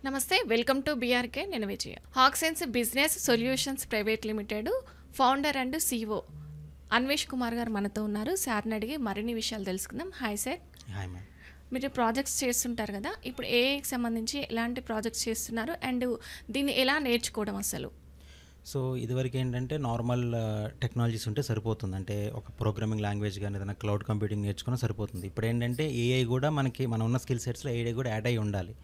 నమస్తే, welcome to BRK. నేను విజయ. హాక్సెన్స్ business solutions private limited founder and CEO Anvesh Kumar గారు మనతో ఉన్నారు. సార్ని అడిగి మరిన్ని విషయాలు తెలుసుకుందాం. Hi sir. Hi ma'am. మీరు ప్రాజెక్ట్స్ చేస్తుంటారు కదా, ఇప్పుడు ఏఐకి సంబంధించి ఎలాంటి ప్రాజెక్ట్స్ చేస్తున్నారు అండ్ దీన్ని ఎలా నేర్చుకోవడం అసలు? సో ఇదివరకు ఏంటంటే నార్మల్ టెక్నాలజీస్ ఉంటే సరిపోతుంది. అంటే ఒక ప్రోగ్రామింగ్ లాంగ్వేజ్ కానీ ఏదైనా క్లౌడ్ కంప్యూటింగ్ నేర్చుకున్నా సరిపోతుంది. ఇప్పుడు ఏంటంటే ఏఐ కూడా మనం ఉన్న స్కిల్ సెట్స్లో ఏఐ కూడా యాడ్ అయ్యి ఉండాలి.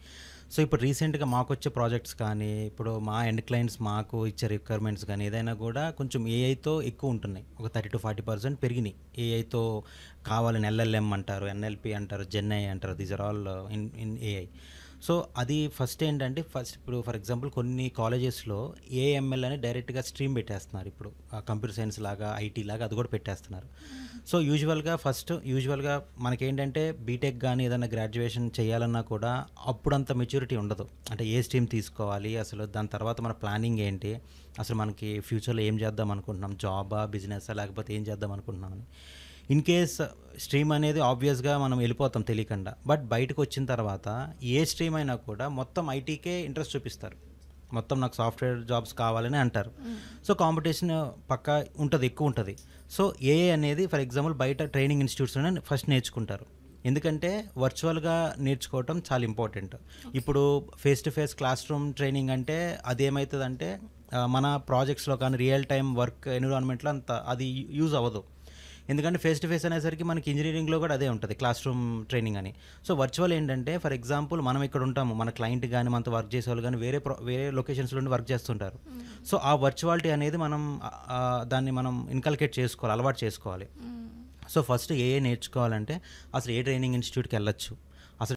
సో ఇప్పుడు రీసెంట్గా మాకు వచ్చే ప్రాజెక్ట్స్ కానీ ఇప్పుడు మా ఎండ్ క్లయింట్స్ మాకు ఇచ్చే రిక్వైర్మెంట్స్ కానీ ఏదైనా కూడా కొంచెం ఏఐతో ఎక్కువ ఉంటున్నాయి. ఒక 30-40% పెరిగినాయి. ఏఐతో కావాలని ఎల్ఎల్ఎం అంటారు, ఎన్ఎల్పి అంటారు, జెన్ఐ అంటారు. These are all in AI. So అది ఫస్ట్ ఏంటంటే ఇప్పుడు ఫర్ ఎగ్జాంపుల్ కొన్ని కాలేజెస్లో ఏఎంఎల్ అని డైరెక్ట్గా స్ట్రీమ్ పెట్టేస్తున్నారు. ఇప్పుడు కంప్యూటర్ సైన్స్ లాగా ఐటీ లాగా అది కూడా పెట్టేస్తున్నారు. సో యూజువల్గా మనకేంటంటే బీటెక్ కానీ ఏదైనా గ్రాడ్యుయేషన్ చేయాలన్నా కూడా అప్పుడంత మెచ్యూరిటీ ఉండదు. అంటే ఏ స్ట్రీమ్ తీసుకోవాలి, అసలు దాని తర్వాత మన ప్లానింగ్ ఏంటి, అసలు మనకి ఫ్యూచర్లో ఏం చేద్దాం అనుకుంటున్నాం, జాబా బిజినెసా లేకపోతే ఏం చేద్దాం అనుకుంటున్నాం అని. ఇన్ కేస్ స్ట్రీమ్ అనేది ఆబ్వియస్గా మనం వెళ్ళిపోతాం తెలియకుండా. బట్ బయటకు వచ్చిన తర్వాత ఏ స్ట్రీమ్ అయినా కూడా మొత్తం ఐటీకే ఇంట్రెస్ట్ చూపిస్తారు. మొత్తం నాకు సాఫ్ట్వేర్ జాబ్స్ కావాలని అంటారు. సో కాంపిటీషన్ పక్కా ఉంటుంది, ఎక్కువ ఉంటుంది. సో ఏఐ అనేది ఫర్ ఎగ్జాంపుల్ బయట ట్రైనింగ్ ఇన్స్టిట్యూట్స్లోనే ఫస్ట్ నేర్చుకుంటారు. ఎందుకంటే వర్చువల్గా నేర్చుకోవటం చాలా ఇంపార్టెంట్. ఇప్పుడు face to face class room training అంటే అదేమవుతుందంటే మన ప్రాజెక్ట్స్లో కానీ రియల్ టైం వర్క్ ఎన్విరాన్మెంట్లో అంత అది యూజ్ అవ్వదు. ఎందుకంటే ఫేస్ టు ఫేస్ అనేసరికి మనకి ఇంజనీరింగ్లో కూడా అదే ఉంటుంది, క్లాస్ రూమ్ ట్రైనింగ్ అని. సో వర్చువల్ ఏంటంటే ఫర్ ఎగ్జాంపుల్ మనం ఇక్కడ ఉంటాము, మన క్లయింట్ కానీ మనతో వర్క్ చేసే వాళ్ళు కానీ వేరే లొకేషన్స్లో ఉండి వర్క్ చేస్తుంటారు. సో ఆ వర్చువాలిటీ అనేది దాన్ని మనం ఇన్కల్కేట్ చేసుకోవాలి, అలవాటు చేసుకోవాలి. సో ఫస్ట్ ఏఏ నేర్చుకోవాలంటే అసలు ఏ ట్రైనింగ్ ఇన్స్టిట్యూట్కి వెళ్ళొచ్చు,